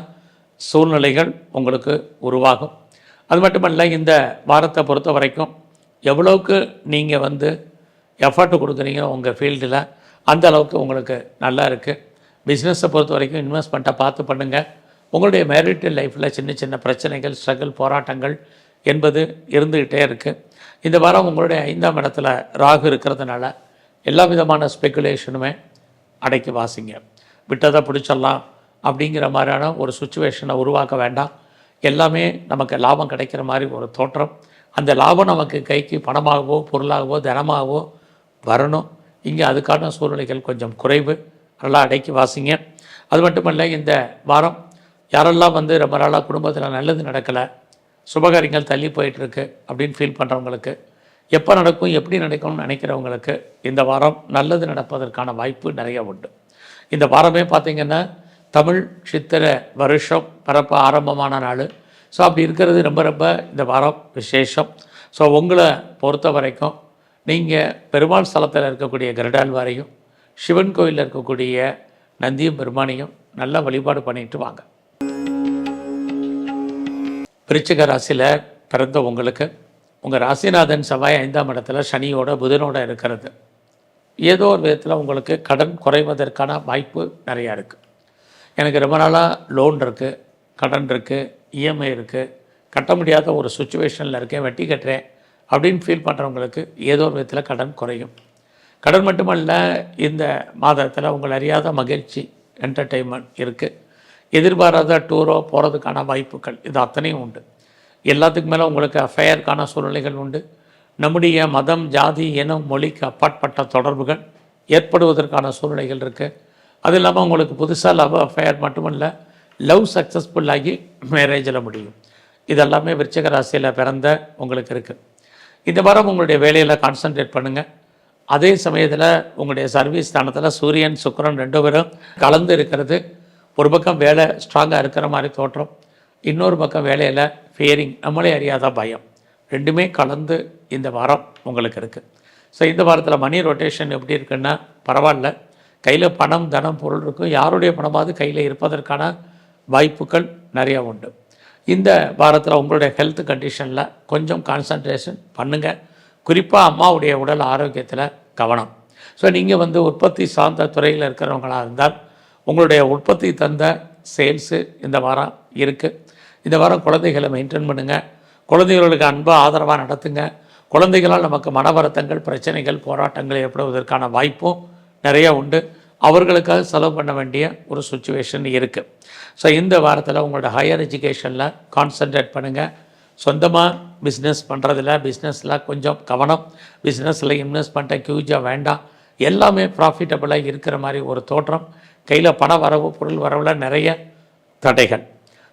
சூழ்நிலைகள் உங்களுக்கு உருவாகும். அது மட்டுமல்ல, இந்த வாரத்தை பொறுத்த வரைக்கும் எவ்வளோக்கு நீங்கள் எஃபர்ட் கொடுக்குறீங்க உங்கள் ஃபீல்டில் அந்த அளவுக்கு உங்களுக்கு நல்லா இருக்குது. பிஸ்னஸை பொறுத்த வரைக்கும் இன்வெஸ்ட்மெண்ட்டை பார்த்து பண்ணுங்கள். உங்களுடைய மேரிட்டல் லைஃப்பில் சின்ன சின்ன பிரச்சனைகள், ஸ்ட்ரகிள், போராட்டங்கள் என்பது இருந்துக்கிட்டே இருக்குது. இந்த வாரம் உங்களுடைய 5ஆம் இடத்துல ராகு இருக்கிறதுனால எல்லா விதமான ஸ்பெக்குலேஷனுமே அடக்கி வாசிங்க. விட்டதை பிடிச்சிடலாம் அப்படிங்கிற மாதிரியான ஒரு சுச்சுவேஷனை உருவாக்க வேண்டாம். எல்லாமே நமக்கு லாபம் கிடைக்கிற மாதிரி ஒரு தோற்றம். அந்த லாபம் நமக்கு கைக்கு பணமாகவோ பொருளாகவோ தனமாகவோ வரணும். இங்கே அதுக்கான சூழ்நிலைகள் கொஞ்சம் குறைவு. நல்லா அடக்கி வாசிங்க. அது மட்டுமல்ல, இந்த வாரம் யாரெல்லாம் ரொம்ப நாளாக குடும்பத்தில் நல்லது நடக்கலை, சுபகாரியங்கள் தள்ளி போயிட்டுருக்கு அப்படின்னு ஃபீல் பண்ணுறவங்களுக்கு, எப்போ நடக்கும் எப்படி நடக்கும்னு நினைக்கிறவங்களுக்கு இந்த வாரம் நல்லது நடப்பதற்கான வாய்ப்பு நிறைய உண்டு. இந்த வாரமே பார்த்திங்கன்னா தமிழ் சித்திரை வருஷம் பிறப்பு ஆரம்பமான நாள். ஸோ அப்படி இருக்கிறது ரொம்ப ரொம்ப இந்த வாரம் விசேஷம். ஸோ உங்களை பொறுத்த வரைக்கும் நீங்கள் பெருமாள் ஸ்தலத்தில் இருக்கக்கூடிய கருடாழ்வாரையும் சிவன் கோயிலில் இருக்கக்கூடிய நந்தியும் பெருமானையும் நல்லா வழிபாடு பண்ணிட்டு வாங்க. விருச்சிக ராசியில் பிறந்த உங்களுக்கு உங்கள் ராசிநாதன் செவ்வாய் 5ஆம் இடத்துல சனியோட புதனோட இருக்கிறது. ஏதோ ஒரு விதத்தில் உங்களுக்கு கடன் குறைவதற்கான வாய்ப்பு நிறையா இருக்குது. எனக்கு ரொம்ப நாளாக லோன் இருக்குது, கடன் இருக்குது, இஎம்ஐ இருக்குது, கட்ட முடியாத ஒரு சுச்சுவேஷனில் இருக்கேன், வட்டி கட்டுறேன் அப்படின்னு ஃபீல் பண்ணுறவங்களுக்கு ஏதோ ஒரு விதத்தில் கடன் குறையும். கடன் மட்டுமல்ல, இந்த மாதத்தில் உங்கள் அறியாத மகிழ்ச்சி, என்டர்டெயின்மெண்ட் இருக்குது. எதிர்பாராத டூரோ போகிறதுக்கான வாய்ப்புகள் இது அத்தனையும் உண்டு. எல்லாத்துக்கு மேலே உங்களுக்கு அஃபேருக்கான சூழ்நிலைகள் உண்டு. நம்முடைய மதம், ஜாதி, இனம், மொழிக்கு அப்பாற்பட்ட தொடர்புகள் ஏற்படுவதற்கான சூழ்நிலைகள் இருக்குது. அது இல்லாமல் உங்களுக்கு புதுசாக லவ் அஃபேர் மட்டுமல்ல, லவ் சக்ஸஸ்ஃபுல்லாகி மேரேஜில் முடியும். இதெல்லாமே விருச்சிக ராசியில் பிறந்த உங்களுக்கு இருக்குது. இந்த வாரம் உங்களுடைய வேலையில் கான்சன்ட்ரேட் பண்ணுங்கள். அதே சமயத்தில் உங்களுடைய சர்வீஸ் ஸ்தானத்தில் சூரியன் சுக்கிரன் 2 பேரும் கலந்து இருக்கிறது. ஒரு பக்கம் வேலை ஸ்ட்ராங்காக இருக்கிற மாதிரி தோற்றம், இன்னொரு பக்கம் வேலையில் ஃபியரிங், நம்மளே அறியாத பயம், ரெண்டுமே கலந்து இந்த வாரம் உங்களுக்கு இருக்குது. ஸோ இந்த வாரத்தில் மணி ரொட்டேஷன் எப்படி இருக்குன்னா பரவாயில்ல. கையில் பணம், தனம், பொருள் இருக்கும். யாருடைய பணமாவது கையில் இருப்பதற்கான வாய்ப்புகள் நிறையா உண்டு. இந்த வாரத்தில் உங்களுடைய ஹெல்த் கண்டிஷனில் கொஞ்சம் கான்சன்ட்ரேஷன் பண்ணுங்கள். குறிப்பாக அம்மாவுடைய உடல் ஆரோக்கியத்தில் கவனம். ஸோ நீங்கள் உற்பத்தி சார்ந்த துறையில் இருக்கிறவங்களாக இருந்தால் உங்களுடைய உற்பத்தி தந்த சேல்ஸு இந்த வாரம் இருக்குது. இந்த வாரம் குழந்தைகளை மெயின்டைன் பண்ணுங்கள். குழந்தைகளுக்கு அன்பாக ஆதரவாக நடத்துங்க. குழந்தைகளால் நமக்கு மன வருத்தங்கள், பிரச்சனைகள், போராட்டங்கள் ஏற்படுவதற்கான வாய்ப்பும் நிறையா உண்டு. அவர்களுக்காக செலவு பண்ண வேண்டிய ஒரு சுச்சுவேஷன் இருக்குது. ஸோ இந்த வாரத்தில் உங்களோட ஹையர் எஜுகேஷனில் கான்சன்ட்ரேட் பண்ணுங்கள். சொந்தமாக பிஸ்னஸ் பண்ணுறதில்ல, பிஸ்னஸில் கொஞ்சம் கவனம். பிஸ்னஸில் இன்வெஸ்ட்மெண்ட்டை ஹியூஜாக வேண்டாம். எல்லாமே ப்ராஃபிட்டபுளாக இருக்கிற மாதிரி ஒரு தோற்றம். கையில் பண வரவு, பொருள் வரவில் நிறைய தடைகள்.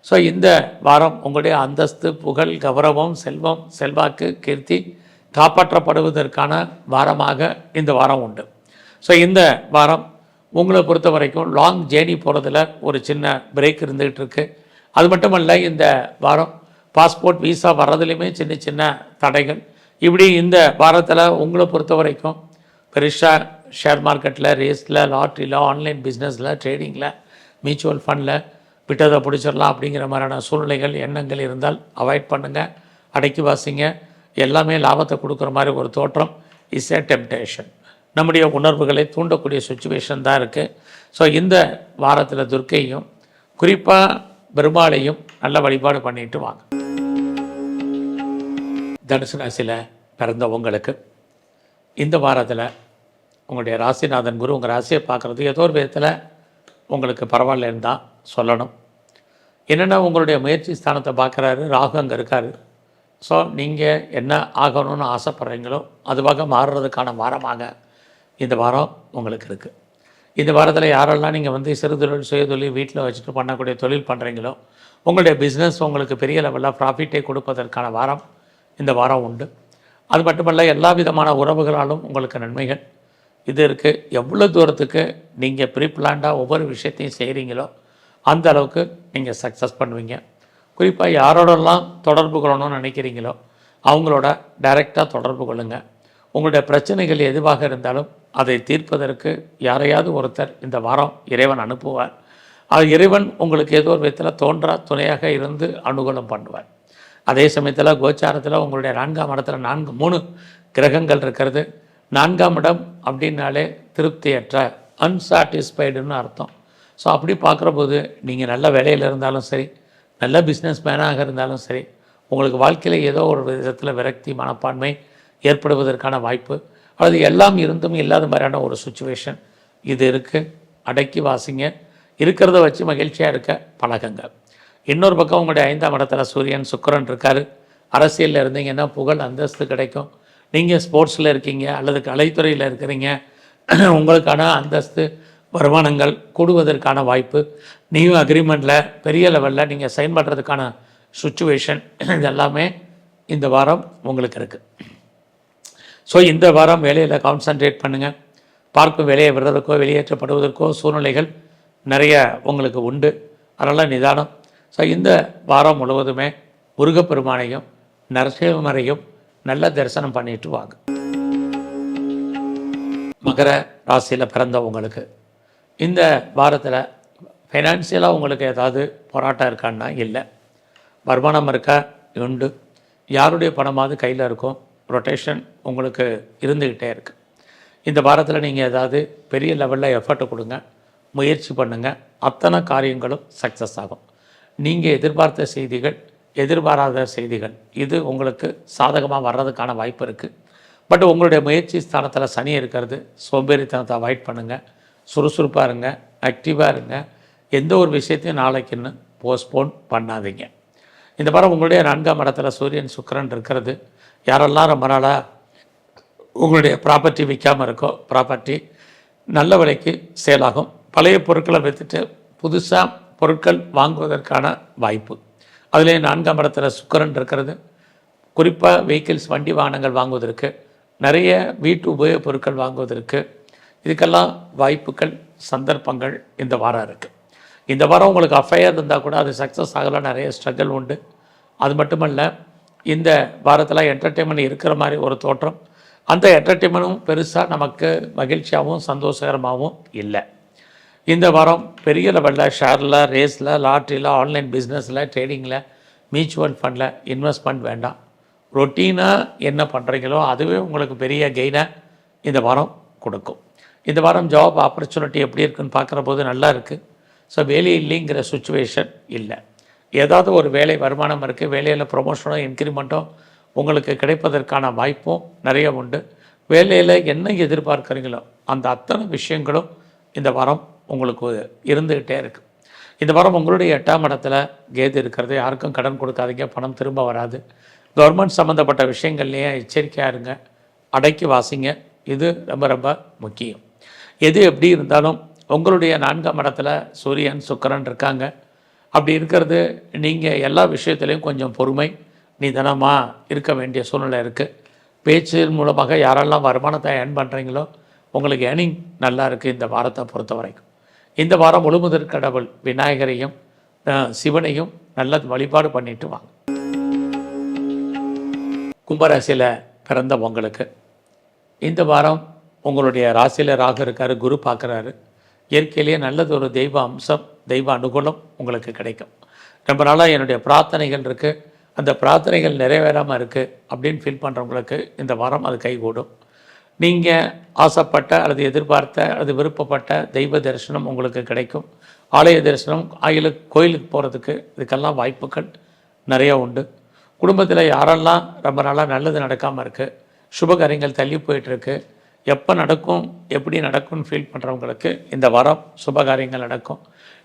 ஸோ இந்த வாரம் உங்களுடைய அந்தஸ்து, புகழ், கௌரவம், செல்வம், செல்வாக்கு, கீர்த்தி காப்பாற்றப்படுவதற்கான வாரமாக இந்த வாரம் உண்டு. ஸோ இந்த வாரம் உங்களை பொறுத்த வரைக்கும் லாங் ஜேர்னி போகிறதுல ஒரு சின்ன பிரேக் இருந்துகிட்டு இருக்குது. அது மட்டுமல்ல, இந்த வாரம் பாஸ்போர்ட் விசா வர்றதுலையுமே சின்ன சின்ன தடைகள். இப்படி இந்த வாரத்தில் உங்களை பொறுத்த வரைக்கும் பெருசாக ஷேர் மார்க்கெட்டில், ரேஸில், லாட்ரியில், ஆன்லைன் பிஸ்னஸில், ட்ரேடிங்கில், மியூச்சுவல் ஃபண்டில் விட்டதை பிடிச்சிடலாம் அப்படிங்கிற மாதிரியான சூழ்நிலைகள், எண்ணங்கள் இருந்தால் அவாய்ட் பண்ணுங்கள். அடக்கி வாசிங்க. எல்லாமே லாபத்தை கொடுக்குற மாதிரி ஒரு தோற்றம். Is a temptation. நம்முடைய உணர்வுகளை தூண்டக்கூடிய சுச்சுவேஷன் தான் இருக்குது. ஸோ இந்த வாரத்தில் துர்க்கையும் குறிப்பாக பெருமாளையும் நல்ல வழிபாடு பண்ணிட்டு வாங்க. தனுசு ராசியில் பிறந்த உங்களுக்கு இந்த வாரத்தில் உங்களுடைய ராசிநாதன் குரு உங்கள் ராசியை பார்க்குறது ஏதோ ஒரு விதத்தில் உங்களுக்கு பரவாயில்லன்னு தான் சொல்லணும். என்னென்னா, உங்களுடைய முயற்சி ஸ்தானத்தை பார்க்குறாரு, ராகு அங்கே இருக்கார். ஸோ நீங்கள் என்ன ஆகணும்னு ஆசைப்பட்றீங்களோ அதுவாக மாறுறதுக்கான வாரமாக இந்த வாரம் உங்களுக்கு இருக்குது. இந்த வாரத்தில் யாரெல்லாம் நீங்கள் சிறு தொழில், சுயதொழில், வீட்டில் வச்சுட்டு பண்ணக்கூடிய தொழில் பண்ணுறீங்களோ உங்களுடைய பிஸ்னஸ் உங்களுக்கு பெரிய லெவலில் ப்ராஃபிட்டை கொடுப்பதற்கான வாரம் இந்த வாரம் உண்டு. அது மட்டுமல்ல, எல்லா விதமான உறவுகளாலும் உங்களுக்கு நன்மைகள் இது இருக்குது. எவ்வளோ தூரத்துக்கு நீங்கள் ப்ரீப்ளான்டாக ஒவ்வொரு விஷயத்தையும் செய்கிறீங்களோ அந்த அளவுக்கு நீங்கள் சக்ஸஸ் பண்ணுவீங்க. குறிப்பாக யாரோடலாம் தொடர்பு கொள்ளணும்னு நினைக்கிறீங்களோ அவங்களோட டைரெக்டாக தொடர்பு கொள்ளுங்கள். உங்களுடைய பிரச்சனைகள் எதுவாக இருந்தாலும் அதை தீர்ப்பதற்கு யாரையாவது ஒருத்தர் இந்த வாரம் இறைவன் அனுப்புவார். அது இறைவன் உங்களுக்கு ஏதோ ஒரு விதத்தில் தோன்றா துணையாக இருந்து அனுகூலம் பண்ணுவார். அதே சமயத்தில் கோச்சாரத்தில் உங்களுடைய 4ஆம் இடத்துல 3 கிரகங்கள் இருக்கிறது. 4ஆம் இடம் அப்படின்னாலே திருப்தியற்ற, அன்சாட்டிஸ்ஃபைடுன்னு அர்த்தம். ஸோ அப்படி பார்க்குற போது நீங்கள் நல்ல வேலையில் இருந்தாலும் சரி, நல்ல பிஸ்னஸ் மேனாக இருந்தாலும் சரி, உங்களுக்கு வாழ்க்கையில் ஏதோ ஒரு விதத்தில் விரக்தி, மனப்பான்மை ஏற்படுவதற்கான வாய்ப்பு, அல்லது எல்லாம் இருந்தும் இல்லாத மாதிரியான ஒரு சுச்சுவேஷன் இது இருக்குது. அடக்கி வாசிங்க. இருக்கிறத வச்சு மகிழ்ச்சியாக இருக்க பழகுங்க. இன்னொரு பக்கம் உங்களுடைய 5ஆம் இடத்துல சூரியன், சுக்கிரன் இருக்கார். அரசியலில் இருந்தீங்கன்னா புகழ், அந்தஸ்து கிடைக்கும். நீங்கள் ஸ்போர்ட்ஸில் இருக்கீங்க அல்லது கலைத்துறையில் இருக்கிறீங்க, உங்களுக்கான அந்தஸ்து, வருமானங்கள் கூடுவதற்கான வாய்ப்பு, நியூ அக்ரிமெண்ட்டில் பெரிய லெவலில் நீங்கள் சைன் பண்ணுறதுக்கான சுச்சுவேஷன் இதெல்லாமே இந்த வாரம் உங்களுக்கு இருக்குது. ஸோ இந்த வாரம் வேலையில் கான்சன்ட்ரேட் பண்ணுங்கள். பார்க்கும் வேலையை விடுறதுக்கோ வெளியேற்றப்படுவதற்கோ சூழ்நிலைகள் நிறைய உங்களுக்கு உண்டு. அதனால் நிதானம். ஸோ இந்த வாரம் முழுவதுமே முருகப்பெருமானையும் நரசிம்மரையும் நல்ல தரிசனம் பண்ணிட்டு வாங்க. மகர ராசியில் பிறந்த உங்களுக்கு இந்த வாரத்தில் ஃபைனான்சியலாக உங்களுக்கு ஏதாவது போராட்டம் இருக்கான்னா இல்லை. வருமானம் இருக்கா? உண்டு. யாருடைய பணமாவது கையில் இருக்கும். ரொட்டேஷன் உங்களுக்கு இருந்துக்கிட்டே இருக்குது. இந்த வாரத்தில் நீங்கள் ஏதாவது பெரிய லெவலில் எஃபர்ட் கொடுங்க, முயற்சி பண்ணுங்கள். அத்தனை காரியங்களும் சக்ஸஸ் ஆகும். நீங்கள் எதிர்பார்த்த செய்திகள், எதிர்பாராத செய்திகள் இது உங்களுக்கு சாதகமாக வர்றதுக்கான வாய்ப்பு இருக்குது. பட் உங்களுடைய முயற்சி ஸ்தானத்தில் சனி இருக்கிறது. சோம்பேறித்தனத்தை அவாய்ட் பண்ணுங்கள். சுறுசுறுப்பாக இருங்க, ஆக்டிவாக இருங்க. எந்த ஒரு விஷயத்தையும் நாளைக்குன்னு போஸ்ட்போன் பண்ணாதீங்க. இந்த வாரம் உங்களுடைய 4ஆம் இடத்துல சூரியன், சுக்கிரன் இருக்கிறது. யாரெல்லாம் ரொம்ப நாளாக உங்களுடைய ப்ராப்பர்ட்டி விற்காமல் இருக்கோ, ப்ராப்பர்ட்டி நல்ல விலைக்கு சேல் ஆகும். பழைய பொருட்களை விற்றுட்டு புதுசாக பொருட்கள் வாங்குவதற்கான வாய்ப்பு. அதிலே 4ஆம் இடத்துல சுக்கிரன் இருக்கிறது. குறிப்பாக வெஹிக்கிள்ஸ், வண்டி வாகனங்கள் வாங்குவதற்கு, நிறைய வீட்டு உபயோகப் பொருட்கள் வாங்குவதற்கு, இதுக்கெல்லாம் வாய்ப்புகள், சந்தர்ப்பங்கள் இந்த வாரம் இருக்குது. இந்த வாரம் உங்களுக்கு அஃபையர் இருந்தால் கூட அது சக்ஸஸ் ஆகலாம். நிறைய ஸ்ட்ரகிள் உண்டு. அது மட்டுமல்ல, இந்த வாரத்தில் என்டர்டெயின்மெண்ட் இருக்கிற மாதிரி ஒரு தோற்றம். அந்த என்டர்டெயின்மெண்ட்டும் பெருசாக நமக்கு மகிழ்ச்சியாகவும் சந்தோஷகரமாகவும் இல்லை. இந்த வாரம் பெரிய லெவலில் ஷேரில், ரேஸில், லாட்ரியில், ஆன்லைன் பிஸ்னஸில், ட்ரேடிங்கில், மியூச்சுவல் ஃபண்டில் இன்வெஸ்ட்மெண்ட் வேண்டாம். ரொட்டீனாக என்ன பண்ணுறீங்களோ அதுவே உங்களுக்கு பெரிய கெயினை இந்த வாரம் கொடுக்கும். இந்த வாரம் ஜாப் ஆப்பர்ச்சுனிட்டி எப்படி இருக்குன்னு பார்க்குற போது நல்லா இருக்குது. ஸோ வேலை இல்லைங்கிற சுச்சுவேஷன் இல்லை. ஏதாவது ஒரு வேலை, வருமானம் இருக்குது. வேலையில் ப்ரொமோஷனோ இன்க்ரிமெண்ட்டோ உங்களுக்கு கிடைப்பதற்கான வாய்ப்பும் நிறைய உண்டு. வேலையில் என்ன எதிர்பார்க்குறீங்களோ அந்த அத்தனை விஷயங்களும் இந்த வாரம் உங்களுக்கு இருந்துக்கிட்டே இருக்குது. இந்த வாரம் உங்களுடைய 8ஆம் இடத்துல கேது இருக்கிறது. யாருக்கும் கடன் கொடுக்காதீங்க, பணம் திரும்ப வராது. கவர்மெண்ட் சம்மந்தப்பட்ட விஷயங்கள்லேயே எச்சரிக்கையாக இருங்க. அடக்கி வாசிங்க. இது ரொம்ப ரொம்ப முக்கியம். எது எப்படி இருந்தாலும் உங்களுடைய 4ஆம் இடத்துல சூரியன், சுக்கிரன் இருக்காங்க. அப்படி இருக்கிறது நீங்கள் எல்லா விஷயத்துலேயும் கொஞ்சம் பொறுமை, நிதானமாக இருக்க வேண்டிய சூழ்நிலை இருக்குது. பேச்சு மூலமாக யாரெல்லாம் வருமானத்தை ஏர்ன் பண்ணுறீங்களோ உங்களுக்கு ஏர்னிங் நல்லா இருக்குது இந்த வாரத்தை பொறுத்த வரைக்கும். இந்த வாரம் முழுமுதற் கடவுள் விநாயகரையும் சிவனையும் நல்ல வழிபாடு பண்ணிட்டு வாங்க. கும்பராசியில் பிறந்த உங்களுக்கு இந்த வாரம் உங்களுடைய ராசியில் ராகு இருக்கார், குரு பார்க்குறாரு. இயற்கையிலேயே நல்லது ஒரு தெய்வ அம்சம், தெய்வ அனுகூலம் உங்களுக்கு கிடைக்கும். ரொம்ப நாளாக என்னுடைய பிரார்த்தனைகள் இருக்குது, அந்த பிரார்த்தனைகள் நிறைவேறாமல் இருக்குது அப்படின்னு ஃபீல் பண்ணுறவங்களுக்கு இந்த வாரம் அது கைகூடும். நீங்கள் ஆசைப்பட்ட அல்லது எதிர்பார்த்த அல்லது விருப்பப்பட்ட தெய்வ தரிசனம் உங்களுக்கு கிடைக்கும். ஆலய தரிசனம், கோயிலுக்கு போகிறதுக்கு இதுக்கெல்லாம் வாய்ப்புகள் நிறையா உண்டு. குடும்பத்தில் யாரெல்லாம் ரொம்ப நாளாக நல்லது நடக்காமல் இருக்குது, சுபகாரியங்கள் தள்ளி போயிட்டுருக்கு, எப்போ நடக்கும் எப்படி நடக்கும்னு ஃபீல் பண்ணுறவங்களுக்கு இந்த வாரம் சுபகாரியங்கள் நடக்கும்.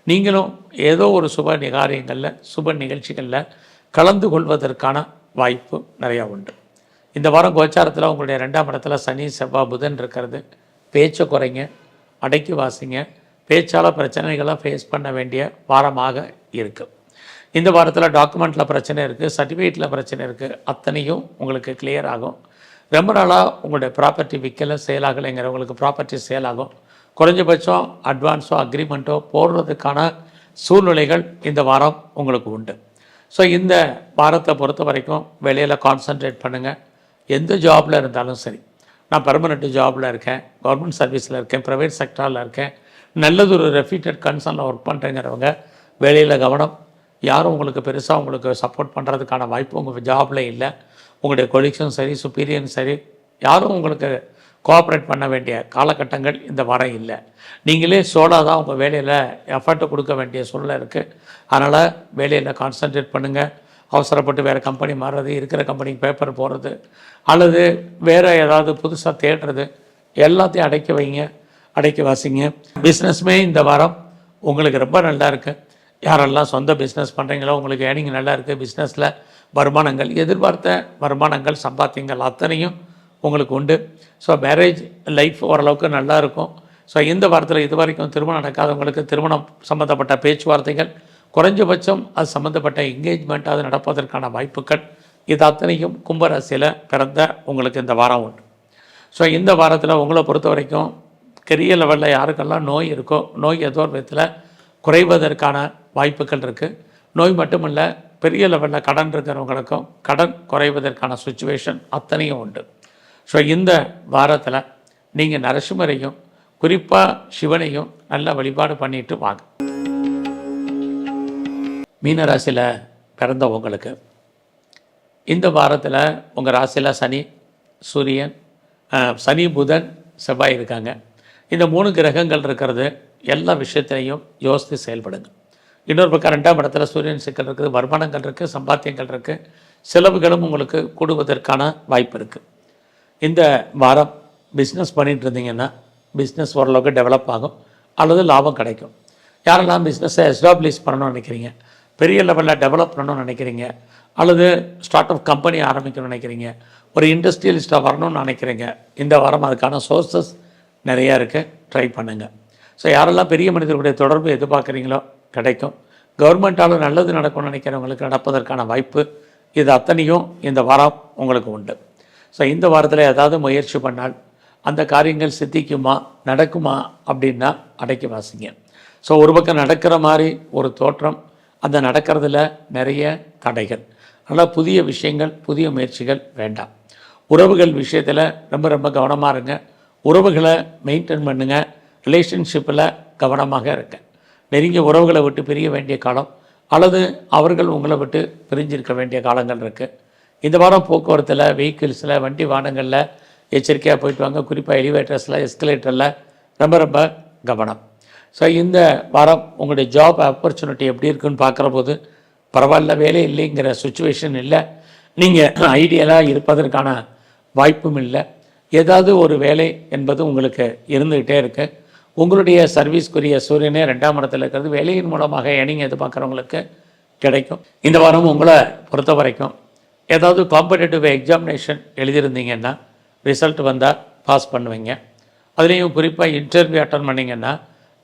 நீங்களும் ஏதோ ஒரு சுப காரியங்களில் சுப நிகழ்ச்சிகளில் கலந்து கொள்வதற்கான வாய்ப்பு நிறையா உண்டு. இந்த வாரம் கோச்சாரத்தில் உங்களுடைய 2ஆம் இடத்துல சனி செவ்வாய் புதன் இருக்கிறது. பேச்சை குறைங்க, அடக்கி வாசிங்க. பேச்சால் பிரச்சனைகளை ஃபேஸ் பண்ண வேண்டிய வாரமாக இருக்குது. இந்த வாரத்தில் டாக்குமெண்ட்டில் பிரச்சனை இருக்குது, சர்டிஃபிகேட்டில் பிரச்சனை இருக்குது, அத்தனையும் உங்களுக்கு கிளியர் ஆகும். ரொம்ப நாளாக உங்களுடைய ப்ராப்பர்ட்டி விற்கலை சேலாகலைங்கிறவங்களுக்கு ப்ராப்பர்ட்டி சேல் ஆகும். குறைஞ்சபட்சம் அட்வான்ஸோ அக்ரிமெண்ட்டோ போடுறதுக்கான சூழ்நிலைகள் இந்த வாரம் உங்களுக்கு உண்டு. ஸோ இந்த வாரத்தை பொறுத்த வரைக்கும் வேலையில் கான்சன்ட்ரேட் பண்ணுங்கள். எந்த ஜாபில் இருந்தாலும் சரி, நான் பெர்மனெண்ட் ஜாபில் இருக்கேன், கவர்மெண்ட் சர்வீஸில் இருக்கேன், ப்ரைவேட் செக்டரில் இருக்கேன், நல்லது ஒரு ரெப்யூட்டட் கன்சர்னில் ஒர்க் பண்ணுறேங்கிறவங்க வேலையில் கவனம். யாரும் உங்களுக்கு பெருசாக உங்களுக்கு சப்போர்ட் பண்ணுறதுக்கான வாய்ப்பு உங்கள் ஜாபில் இல்லை. உங்களுடைய கொலீக்ஸும் சரி, சுப்பீரியரும் சரி, யாரும் உங்களுக்கு கோஆப்ரேட் பண்ண வேண்டிய காலகட்டங்கள் இந்த வாரம் இல்லை. நீங்களே சோலாக தான் உங்கள் வேலையில் எஃபர்ட்டை கொடுக்க வேண்டிய சூழ்நிலை இருக்குது. அதனால் வேலையில் கான்சன்ட்ரேட் பண்ணுங்கள். அவசரப்பட்டு வேறு கம்பெனி மாறுறது, இருக்கிற கம்பெனிக்கு பேப்பர் போடுறது, அல்லது வேறு ஏதாவது புதுசாக தேடுறது, எல்லாத்தையும் அடக்கி வைங்க, அடக்கி வாசிங்க. பிஸ்னஸுமே இந்த வாரம் உங்களுக்கு ரொம்ப நல்லா இருக்குது. யாரெல்லாம் சொந்த பிஸ்னஸ் பண்ணுறீங்களோ உங்களுக்கு ஏர்னிங் நல்லா இருக்குது. பிஸ்னஸில் வருமானங்கள், எதிர்பார்த்த வருமானங்கள், சம்பாத்தியங்கள் அத்தனையும் உங்களுக்கு உண்டு. ஸோ மேரேஜ் லைஃப் ஓரளவுக்கு நல்லா இருக்கும். ஸோ இந்த வாரத்தில் இது வரைக்கும் திருமணம் நடக்காதவங்களுக்கு திருமணம் சம்மந்தப்பட்ட பேச்சுவார்த்தைகள், குறைஞ்சபட்சம் அது சம்மந்தப்பட்ட என்கேஜ்மெண்ட் அது நடப்பதற்கான வாய்ப்புகள், இது அத்தனையும் கும்பராசியில் பிறந்த உங்களுக்கு இந்த வாரம் உண்டு. ஸோ இந்த வாரத்தில் உங்களை பொறுத்த வரைக்கும் கெரியர் லெவலில் யாருக்கெல்லாம் நோய் இருக்கோ, நோய் ஏதோ ஒரு விதத்தில் குறைவதற்கான வாய்ப்புகள் இருக்குது. நோய் மட்டுமில்லை, பெரிய லெவலில் கடன் இருக்கிறவங்களுக்கும் கடன் குறைவதற்கான சுச்சுவேஷன் அத்தனையும் உண்டு. ஸோ இந்த வாரத்தில் நீங்கள் நரசிம்மரையும் குறிப்பாக சிவனையும் நல்ல வழிபாடு பண்ணிட்டு வாங்க. மீன ராசியில் பிறந்த உங்களுக்கு இந்த வாரத்தில் உங்கள் ராசியில் சனி, சூரியன், சனி, புதன், செவ்வாய் இருக்காங்க. இந்த 3 கிரகங்கள் இருக்கிறது. எல்லா விஷயத்திலையும் யோசித்து செயல்படுங்க. இன்னொரு பக்கம் 2ஆம் இடத்துல சூரியன் சிக்கல் இருக்குது, வருமானங்கள் இருக்குது, சம்பாத்தியங்கள் இருக்குது, செலவுகளும் உங்களுக்கு கூடுவதற்கான வாய்ப்பு இருக்குது. இந்த வாரம் பிஸ்னஸ் பண்ணிகிட்டு இருந்தீங்கன்னா பிஸ்னஸ் ஓரளவுக்கு டெவலப் ஆகும் அல்லது லாபம் கிடைக்கும். யாரெல்லாம் பிஸ்னஸை எஸ்டாப்ளிஷ் பண்ணணும்னு நினைக்கிறீங்க, பெரிய லெவலில் டெவலப் பண்ணணும்னு நினைக்கிறீங்க, அல்லது ஸ்டார்ட் அப் கம்பெனி ஆரம்பிக்கணும்னு நினைக்கிறீங்க, ஒரு இண்டஸ்ட்ரியலிஸ்ட்டாக வரணும்னு நினைக்கிறீங்க, இந்த வாரம் அதுக்கான சோர்ஸஸ் நிறையா இருக்குது. ட்ரை பண்ணுங்கள். ஸோ யாரெல்லாம் பெரிய மனிதர்களுடைய தொடர்பு எதிர்பார்க்குறீங்களோ கிடைக்கும். கவர்மெண்ட்டால் நல்லது நடக்கும்னு நினைக்கிறவங்களுக்கு நடப்பதற்கான வாய்ப்பு, இது அத்தனையும் இந்த வாரம் உங்களுக்கு உண்டு. ஸோ இந்த வாரத்தில் ஏதாவது முயற்சி பண்ணால் அந்த காரியங்கள் சித்திக்குமா, நடக்குமா அப்படின்னா அடக்கி வாசிங்க. ஸோ ஒரு பக்கம் நடக்கிற மாதிரி ஒரு தோற்றம், அந்த நடக்கிறதுல நிறைய தடைகள். அதனால் புதிய விஷயங்கள், புதிய முயற்சிகள் வேண்டாம். உறவுகள் விஷயத்தில் ரொம்ப ரொம்ப கவனமாக இருங்க. உறவுகளை மெயின்டைன் பண்ணுங்கள். ரிலேஷன்ஷிப்பில் கவனமாக இருங்க. நெருங்கிய உறவுகளை விட்டு பிரிய வேண்டிய காலம் அல்லது அவர்கள் உங்களை விட்டு பிரிஞ்சிருக்க வேண்டிய காலங்கள் இருக்குது. இந்த வாரம் போக்குவரத்தில், வெஹிக்கிள்ஸில், வண்டி வாகனங்களில் எச்சரிக்கையாக போயிட்டு வாங்க. குறிப்பாக எலிவேட்டர்ஸில், எஸ்கலேட்டரில் ரொம்ப ரொம்ப கவனம். ஸோ இந்த வாரம் உங்களுடைய ஜாப் ஆப்பர்ச்சுனிட்டி எப்படி இருக்குன்னு பார்க்குற போது பரவாயில்ல, வேலை இல்லைங்கிற சுச்சுவேஷன் இல்லை, நீங்கள் ஐடியலாக இருப்பதற்கான வாய்ப்பும் இல்லை. ஏதாவது ஒரு வேலை என்பது உங்களுக்கு இருந்துக்கிட்டே இருக்குது. உங்களுடைய சர்வீஸ்க்குரிய சூரியனே 2ஆம் இடத்துல இருக்கிறது. வேலையின் மூலமாக ஏர்னிங் எதிர்பார்க்குறவங்களுக்கு கிடைக்கும். இந்த வாரம் உங்களை பொறுத்த வரைக்கும் ஏதாவது காம்படேட்டிவ் எக்ஸாமினேஷன் எழுதியிருந்தீங்கன்னா ரிசல்ட் வந்தால் பாஸ் பண்ணுவீங்க. அதுலேயும் குறிப்பாக இன்டர்வியூ அட்டன் பண்ணிங்கன்னா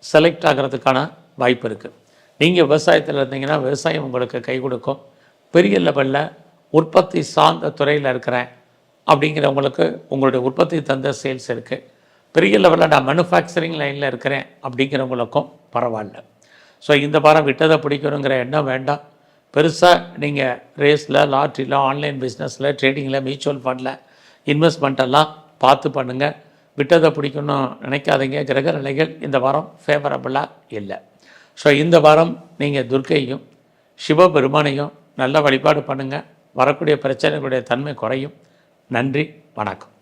செலக்ட் ஆகிறதுக்கான வாய்ப்பு இருக்குது. நீங்கள் விவசாயத்தில் இருந்தீங்கன்னா விவசாயம் உங்களுக்கு கை கொடுக்கும். பெரிய லெவலில் உற்பத்தி சார்ந்த துறையில் இருக்கிறேன் அப்படிங்கிறவங்களுக்கு உங்களுடைய உற்பத்தி தந்த சேல்ஸ் இருக்குது. பெரிய லெவலில் நான் மேனுஃபேக்சரிங் லைனில் இருக்கிறேன் அப்படிங்கிறவங்களுக்கும் பரவாயில்ல. ஸோ இந்த வாரம் விட்டதை பிடிக்கணுங்கிற எண்ணம் வேண்டாம். பெருசாக நீங்கள் ரேஸில், லாட்ரியில், ஆன்லைன் பிஸ்னஸில், ட்ரேடிங்கில், மியூச்சுவல் ஃபண்டில் இன்வெஸ்ட்மெண்ட்டெல்லாம் பார்த்து பண்ணுங்கள். விட்டதை பிடிக்கணும்னு நினைக்காதீங்க. கிரக நிலைகள் இந்த வாரம் ஃபேவரபுளாக இல்லை. ஸோ இந்த வாரம் நீங்கள் துர்க்கையும் சிவபெருமானையும் நல்ல வழிபாடு பண்ணுங்கள். வரக்கூடிய பிரச்சனைகளுடைய தன்மை குறையும். நன்றி, வணக்கம்.